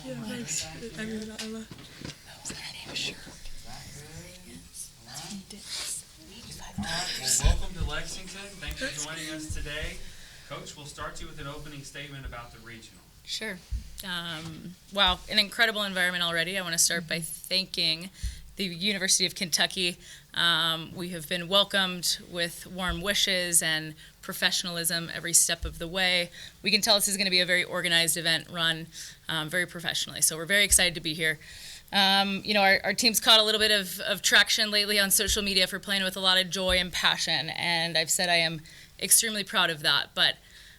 Yeah, thanks. I mean, Emma. Well, welcome to Lexington. Thanks for joining us today. Coach, we'll start you with an opening statement about the regional. Sure. Wow, an incredible environment already. I want to start by thanking the University of Kentucky. We have been welcomed with warm wishes and professionalism every step of the way. We can tell this is going to be a very organized event run very professionally. So we're very excited to be here. Our team's caught a little bit of traction lately on social media for playing with a lot of joy and passion, and I've said I am extremely proud of that, but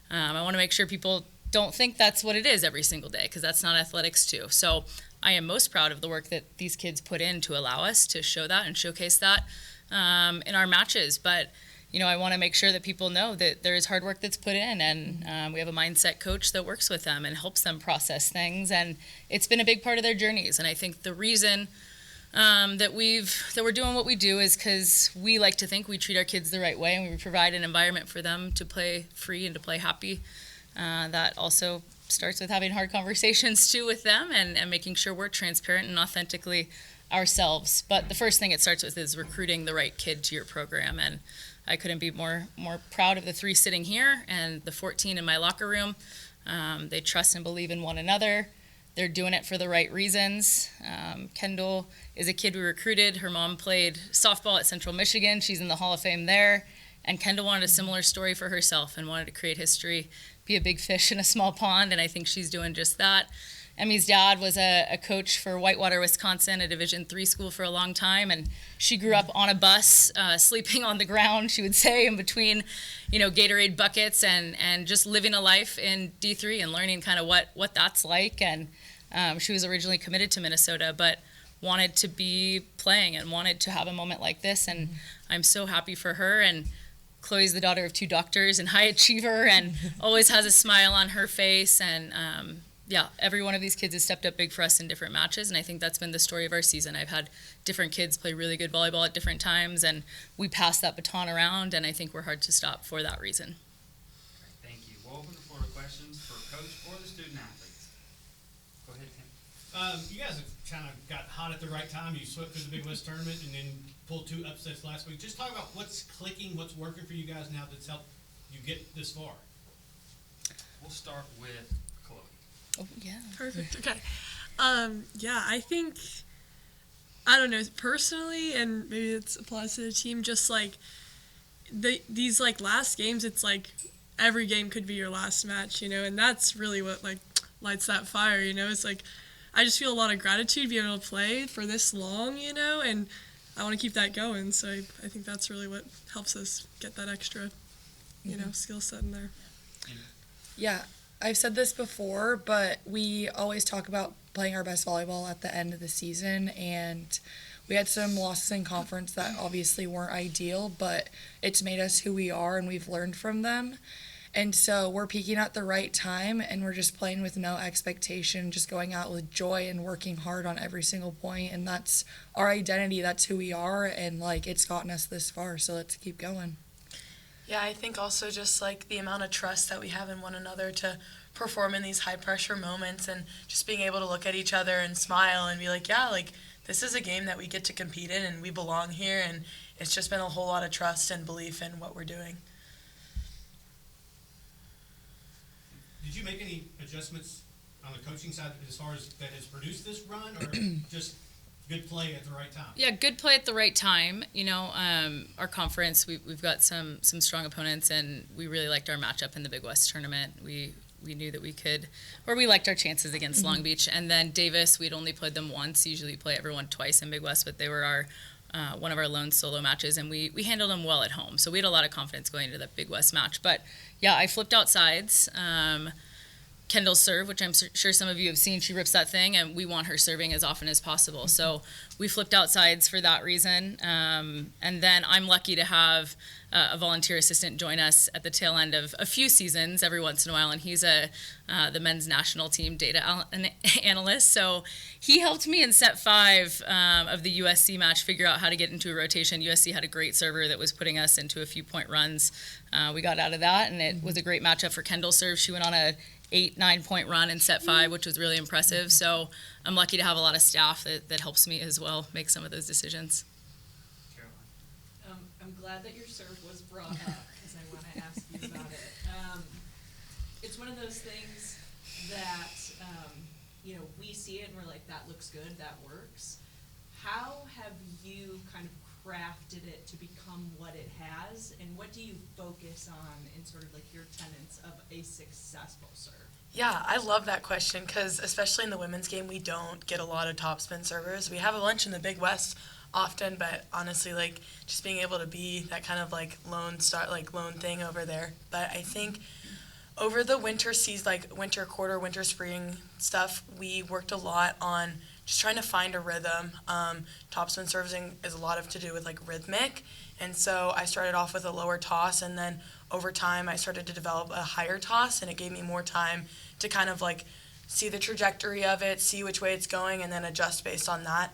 I want to make sure people don't think that's what it is every single day, because that's not athletics too. So I am most proud of the work that these kids put in to allow us to show that and showcase that in our matches, but I want to make sure that people know that there is hard work that's put in, and we have a mindset coach that works with them and helps them process things, and it's been a big part of their journeys. And I think the reason that we're doing what we do is because we like to think we treat our kids the right way, and we provide an environment for them to play free and to play happy. That also starts with having hard conversations too with them, and making sure we're transparent and authentically ourselves. But the first thing it starts with is recruiting the right kid to your program, and I couldn't be more proud of the 3 sitting here and the 14 in my locker room. They trust and believe in one another. They're doing it for the right reasons. Kendall is a kid we recruited. Her mom played softball at Central Michigan. She's in the Hall of Fame there. And Kendall wanted a similar story for herself and wanted to create history, be a big fish in a small pond, and I think she's doing just that. Emmy's dad was a coach for Whitewater, Wisconsin, a Division III school for a long time, and she grew up on a bus, sleeping on the ground, she would say, in between, Gatorade buckets, and just living a life in D3 and learning kind of what that's like. And she was originally committed to Minnesota, but wanted to be playing and wanted to have a moment like this, and I'm so happy for her. And Chloe's the daughter of 2 doctors and high achiever, and always has a smile on her face, and every one of these kids has stepped up big for us in different matches, and I think that's been the story of our season. I've had different kids play really good volleyball at different times, and we pass that baton around, and I think we're hard to stop for that reason. Thank you. We'll open the floor to questions for Coach or the student athletes. Go ahead, Tim. You guys have kind of got hot at the right time. You swept through the Big West tournament and then pulled 2 upsets last week. Just talk about what's clicking, what's working for you guys now that's helped you get this far. We'll start with Chloe. Oh, yeah. Perfect. Okay. I think, I don't know, personally, and maybe it applies to the team, just like these like last games, it's like every game could be your last match, and that's really what like lights that fire, It's like I just feel a lot of gratitude being able to play for this long, and I want to keep that going. So I think that's really what helps us get that extra, skill set in there. Yeah, I've said this before, but we always talk about playing our best volleyball at the end of the season, and we had some losses in conference that obviously weren't ideal, but it's made us who we are, and we've learned from them. And so we're peaking at the right time, and we're just playing with no expectation, just going out with joy and working hard on every single point, and that's our identity, that's who we are, and it's gotten us this far, so let's keep going. Yeah, I think also just the amount of trust that we have in one another to perform in these high pressure moments, and just being able to look at each other and smile and be this is a game that we get to compete in and we belong here, and it's just been a whole lot of trust and belief in what we're doing. Did you make any adjustments on the coaching side as far as that has produced this run, or just good play at the right time? Yeah, good play at the right time. Our conference, we've got some strong opponents, and we really liked our matchup in the Big West tournament. We knew that we liked our chances against Long Beach. And then Davis, we'd only played them once. Usually we play everyone twice in Big West, but they were one of our lone solo matches, and we handled them well at home. So we had a lot of confidence going into that Big West match. But yeah, I flipped out sides. Kendall's serve, which I'm sure some of you have seen, she rips that thing, and we want her serving as often as possible. So we flipped out sides for that reason. And then I'm lucky to have a volunteer assistant join us at the tail end of a few seasons every once in a while, and he's the men's national team data analyst. So he helped me in set 5 of the USC match figure out how to get into a rotation. USC had a great server that was putting us into a few point runs. We got out of that, and it was a great matchup for Kendall's serve. She went on a 8-9 point run in set 5, which was really impressive. So I'm lucky to have a lot of staff that helps me as well make some of those decisions. Caroline. I'm glad that your serve was brought up because I want to ask you about it. It's one of those things that, we see it and we're like, that looks good, that works. How have you kind of crafted it to become what it has, and what do you focus on in sort of like your tenets of a successful serve? Yeah, I love that question because especially in the women's game, we don't get a lot of topspin servers. We have a bunch in the Big West often, but honestly, like just being able to be that kind of like lone thing over there. But I think over the winter season, like winter quarter, winter spring stuff, we worked a lot on just trying to find a rhythm. Topspin serving is a lot to do with like rhythmic, and so I started off with a lower toss, and then over time I started to develop a higher toss, and it gave me more time to kind of like see the trajectory of it, see which way it's going, and then adjust based on that.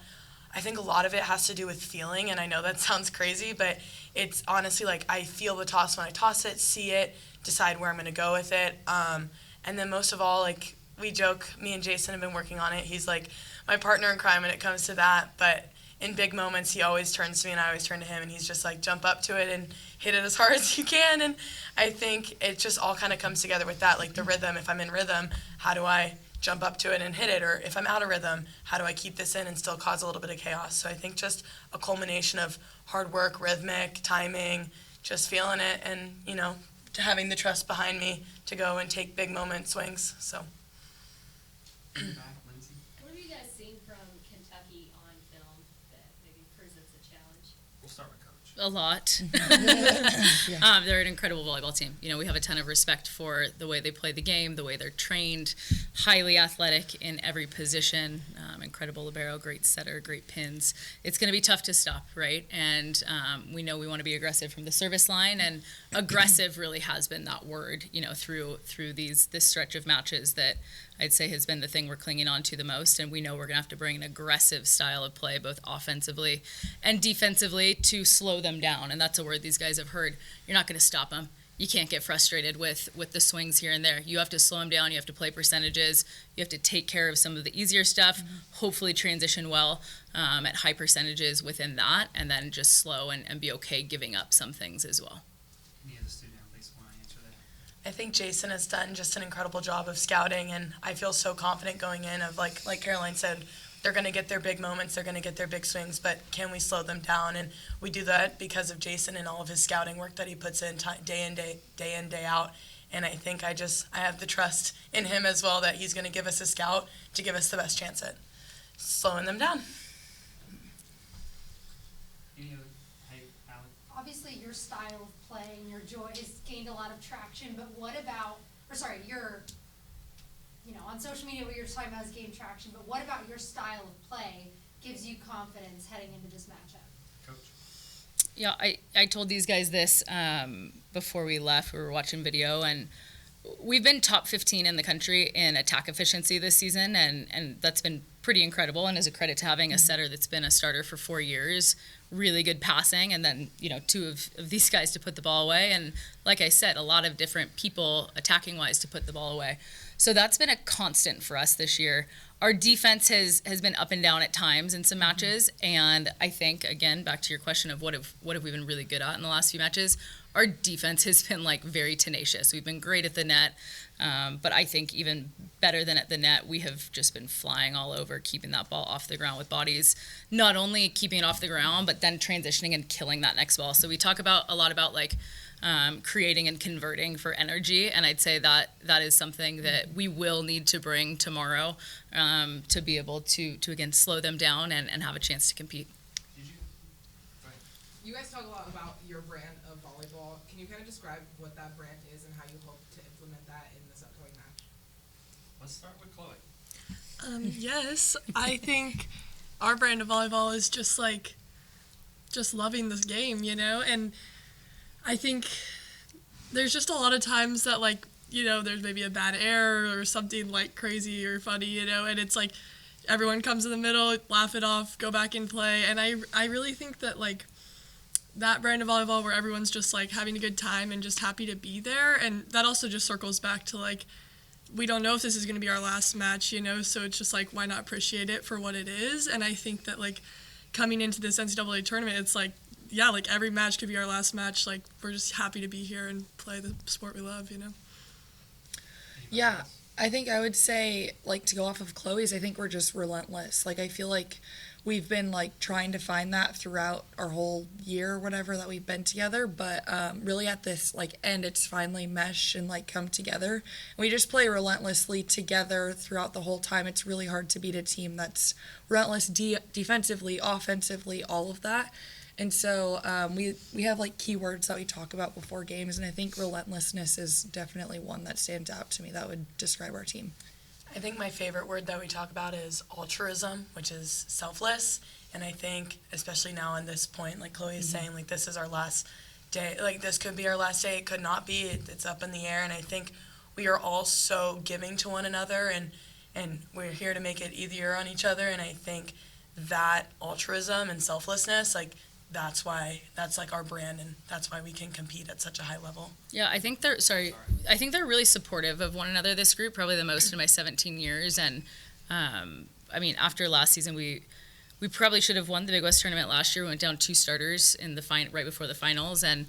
I think a lot of it has to do with feeling, and I know that sounds crazy, but it's honestly like I feel the toss when I toss it, see it, decide where I'm going to go with it. And then most of all, like we joke, me and Jason have been working on it. He's like my partner in crime when it comes to that. But in big moments, he always turns to me and I always turn to him, and he's just like, jump up to it and hit it as hard as you can. And I think it just all kind of comes together with that, like the rhythm. If I'm in rhythm, how do I jump up to it and hit it? Or if I'm out of rhythm, how do I keep this in and still cause a little bit of chaos? So I think just a culmination of hard work, rhythmic, timing, just feeling it, and, having the trust behind me to go and take big moment swings. So. Back, Lindsay. What have you guys seen from Kentucky on film that maybe presents a challenge? We'll start with Coach. A lot. They're an incredible volleyball team. We have a ton of respect for the way they play the game, the way they're trained, highly athletic in every position, incredible libero, great setter, great pins. It's going to be tough to stop, right? And we know we want to be aggressive from the service line, and aggressive really has been that word, through this stretch of matches that I'd say has been the thing we're clinging on to the most, and we know we're going to have to bring an aggressive style of play, both offensively and defensively, to slow them down. And that's a word these guys have heard. You're not going to stop them. You can't get frustrated with the swings here and there. You have to slow them down. You have to play percentages. You have to take care of some of the easier stuff, hopefully transition well at high percentages within that, and then just slow and be okay giving up some things as well. Any of the student athletes want to answer that? I think Jason has done just an incredible job of scouting, and I feel so confident going in of like Caroline said, they're going to get their big moments, they're going to get their big swings, but can we slow them down? And we do that because of Jason and all of his scouting work that he puts in day in, day out. And I think I have the trust in him as well that he's going to give us a scout to give us the best chance at slowing them down. Any other? Hey, Alec. Obviously, your style of play and your joy has gained a lot of traction, but what about, on social media what you're talking about has gained traction, but what about your style of play gives you confidence heading into this matchup? Coach. Yeah, I told these guys this before we left. We were watching video, and we've been top 15 in the country in attack efficiency this season, and that's been pretty incredible, and is a credit to having a setter that's been a starter for 4 years, really good passing, and then, two of these guys to put the ball away, and like I said, a lot of different people attacking-wise to put the ball away. So that's been a constant for us this year. Our defense has been up and down at times in some matches, and I think, again, back to your question of what have we been really good at in the last few matches, our defense has been very tenacious. We've been great at the net, but I think even better than at the net, we have just been flying all over, keeping that ball off the ground with bodies, not only keeping it off the ground, but then transitioning and killing that next ball. So we talk a lot about creating and converting for energy, and I'd say that is something that we will need to bring tomorrow to be able to again slow them down and have a chance to compete. Did you? Go ahead. You guys talk a lot about your brand of volleyball. Can you kind of describe what that brand is and how you hope to implement that in this upcoming match? Let's start with Chloe. Yes, I think our brand of volleyball is just loving this game, and I think there's just a lot of times that there's maybe a bad error or something crazy or funny, and it's everyone comes in the middle, laugh it off, go back and play. And I really think that that brand of volleyball where everyone's just having a good time and just happy to be there, and that also just circles back to we don't know if this is going to be our last match, you know, so it's just like, why not appreciate it for what it is? And I think that, like, coming into this NCAA tournament, it's like, yeah, like, every match could be our last match. Like, we're just happy to be here and play the sport we love, you know? Yeah, I think I would say, like, to go off of Chloe's, I think we're just relentless. Like, I feel like we've been, like, trying to find that throughout our whole year or whatever that we've been together, but really at this, like, end, it's finally meshed and, like, come together. And we just play relentlessly together throughout the whole time. It's really hard to beat a team that's relentless defensively, offensively, all of that. And so we have, like, keywords that we talk about before games, and I think relentlessness is definitely one that stands out to me that would describe our team. I think my favorite word that we talk about is altruism, which is selfless. And I think, especially now in this point, like Chloe is saying, like, this is our last day. Like, this could be our last day. It could not be. It's up in the air. And I think we are all so giving to one another, and we're here to make it easier on each other. And I think that altruism and selflessness, like, that's like our brand, and that's why we can compete at such a high level. Yeah, I think they're really supportive of one another, this group, probably the most in my 17 years. And I mean, after last season, we probably should have won the Big West tournament last year. We went down 2 starters in the right before the finals, and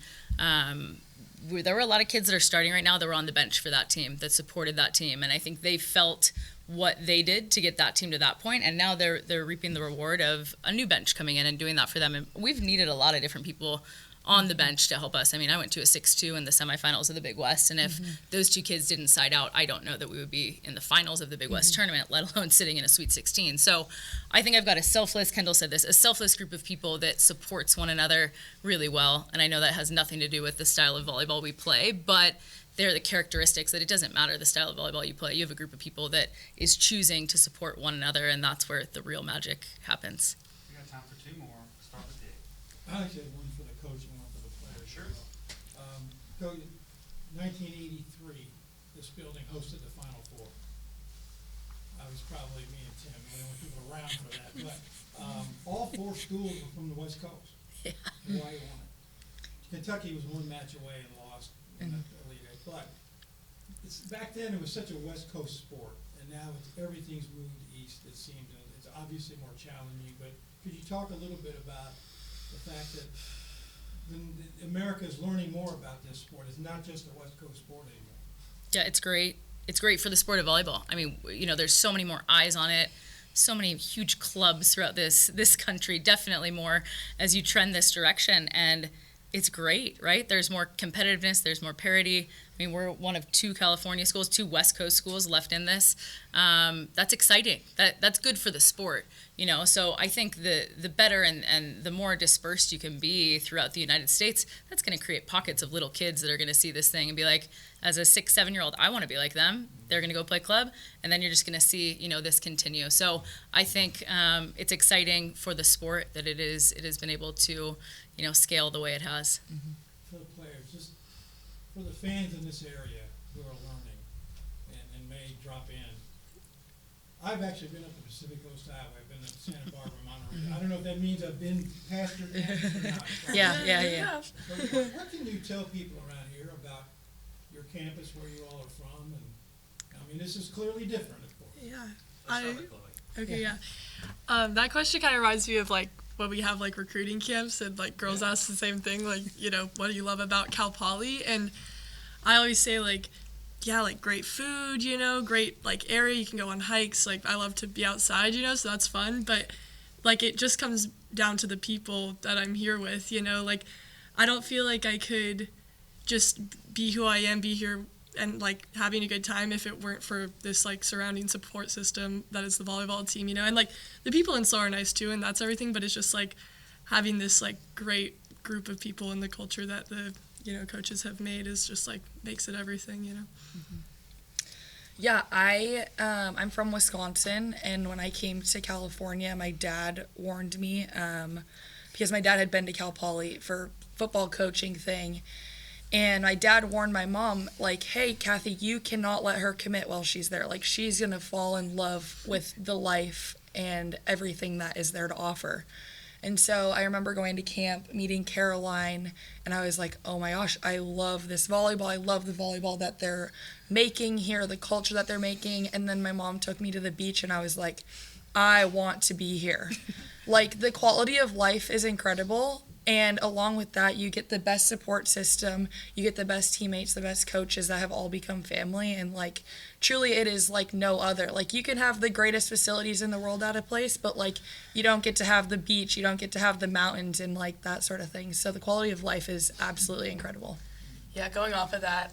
there were a lot of kids that are starting right now that were on the bench for that team, that supported that team, and I think they felt what they did to get that team to that point, and now they're reaping the reward of a new bench coming in and doing that for them. And we've needed a lot of different people on the bench to help us. I mean, I went to a 6-2 in the semifinals of the Big West, and if those 2 kids didn't side out, I don't know that we would be in the finals of the Big West tournament, let alone sitting in a Sweet 16. So I think I've got Kendall said this, a selfless group of people that supports one another really well. And I know that has nothing to do with the style of volleyball we play, but they're the characteristics that it doesn't matter the style of volleyball you play. You have a group of people that is choosing to support one another, and that's where the real magic happens. We got time for 2 more. Start with Dick. I actually have one for the coach and one for the players. Sure. Coach, 1983, this building hosted the Final Four. I was probably me and Tim, the only people around for that. But all 4 schools were from the West Coast. Yeah. Hawaii won it. Kentucky was 1 match away and lost in the Elite Eight. But back then it was such a West Coast sport, and now everything's moved east, it seems, and it's obviously more challenging. But could you talk a little bit about the fact that America is learning more about this sport? It's not just a West Coast sport anymore. Yeah, it's great. It's great for the sport of volleyball. I mean, you know, there's so many more eyes on it, so many huge clubs throughout this country, definitely more as you trend this direction, and it's great, right? There's more competitiveness, there's more parity. I mean, we're one of 2 California schools, 2 West Coast schools left in this. That's exciting. That's good for the sport, you know. So I think the better and the more dispersed you can be throughout the United States, that's going to create pockets of little kids that are going to see this thing and be like, as a 6-7-year-old, I want to be like them. They're going to go play club, and then you're just going to see, you know, this continue. So I think it's exciting for the sport that it has been able to, you know, scale the way it has. For the players, just for the fans in this area who are learning and may drop in. I've actually been up to Pacific Coast Highway. I've been to Santa Barbara, Monterey. I don't know if that means I've been past your campus or not. Yeah. But what can you tell people around here about your campus, where you all are from? And I mean, this is clearly different, of course. Yeah. Let's start with Chloe. Okay, yeah. That question kind of reminds me of, like, when we have, like, recruiting camps, and, like, girls ask the same thing, like, you know, what do you love about Cal Poly? And I always say, like, yeah, like, great food, you know, great, like, area, you can go on hikes, like, I love to be outside, you know, so that's fun, but, like, it just comes down to the people that I'm here with, you know, like, I don't feel like I could just be who I am, be here and, like, having a good time if it weren't for this, like, surrounding support system that is the volleyball team, you know. And, like, the people in SO are nice too, and that's everything, but it's just, like, having this, like, great group of people and the culture that the, you know, coaches have made is just, like, makes it everything, you know. Yeah, I'm from Wisconsin, and when I came to California, my dad warned me because my dad had been to Cal Poly for football coaching thing. And my dad warned my mom, like, hey, Kathy, you cannot let her commit while she's there. Like, she's going to fall in love with the life and everything that is there to offer. And so I remember going to camp, meeting Caroline, and I was like, oh my gosh, I love this volleyball. I love the volleyball that they're making here, the culture that they're making. And then my mom took me to the beach, and I was like, I want to be here. Like, the quality of life is incredible. And along with that, you get the best support system, you get the best teammates, the best coaches that have all become family. And, like, truly it is like no other. Like, you can have the greatest facilities in the world at a place, but, like, you don't get to have the beach, you don't get to have the mountains and, like, that sort of thing. So the quality of life is absolutely incredible. Yeah, going off of that,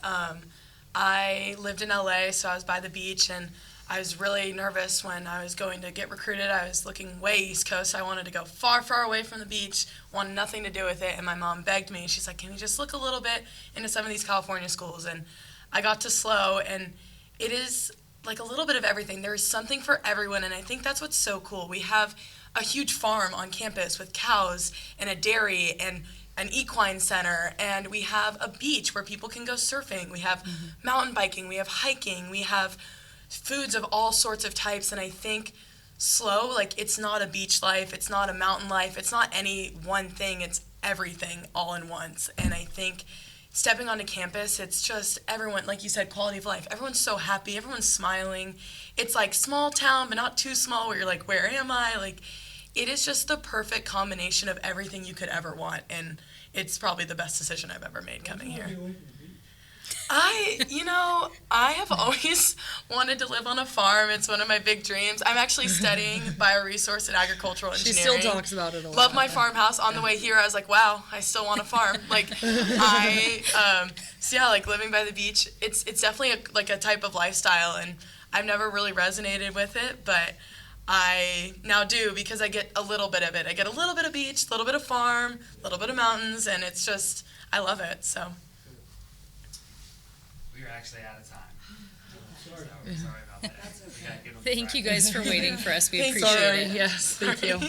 I lived in LA, so I was by the beach, and I was really nervous when I was going to get recruited. I was looking way East Coast. I wanted to go far, far away from the beach, wanted nothing to do with it. And my mom begged me. She's like, can we just look a little bit into some of these California schools? And I got to SLO, and it is like a little bit of everything. There is something for everyone, and I think that's what's so cool. We have a huge farm on campus with cows and a dairy and an equine center, and we have a beach where people can go surfing. We have mountain biking. We have hiking. We have foods of all sorts of types. And I think SLO, like, it's not a beach life, it's not a mountain life, it's not any one thing, it's everything all in once. And I think stepping onto campus, it's just everyone, like you said, quality of life. Everyone's so happy, everyone's smiling. It's like small town, but not too small where you're like, where am I? Like, it is just the perfect combination of everything you could ever want. And it's probably the best decision I've ever made coming here. I have always wanted to live on a farm. It's one of my big dreams. I'm actually studying bioresource and agricultural She engineering. still talks about it a lot. Love my farmhouse. On the way here, I was like, wow, I still want a farm. Like, so yeah, like living by the beach, it's definitely a type of lifestyle, and I've never really resonated with it, but I now do because I get a little bit of it. I get a little bit of beach, a little bit of farm, a little bit of mountains, and it's just, I love it, so. We are actually out of time. Sorry about that. We gotta give them Thank you guys for waiting for us. We Thank you. appreciate it. Yes, thank you.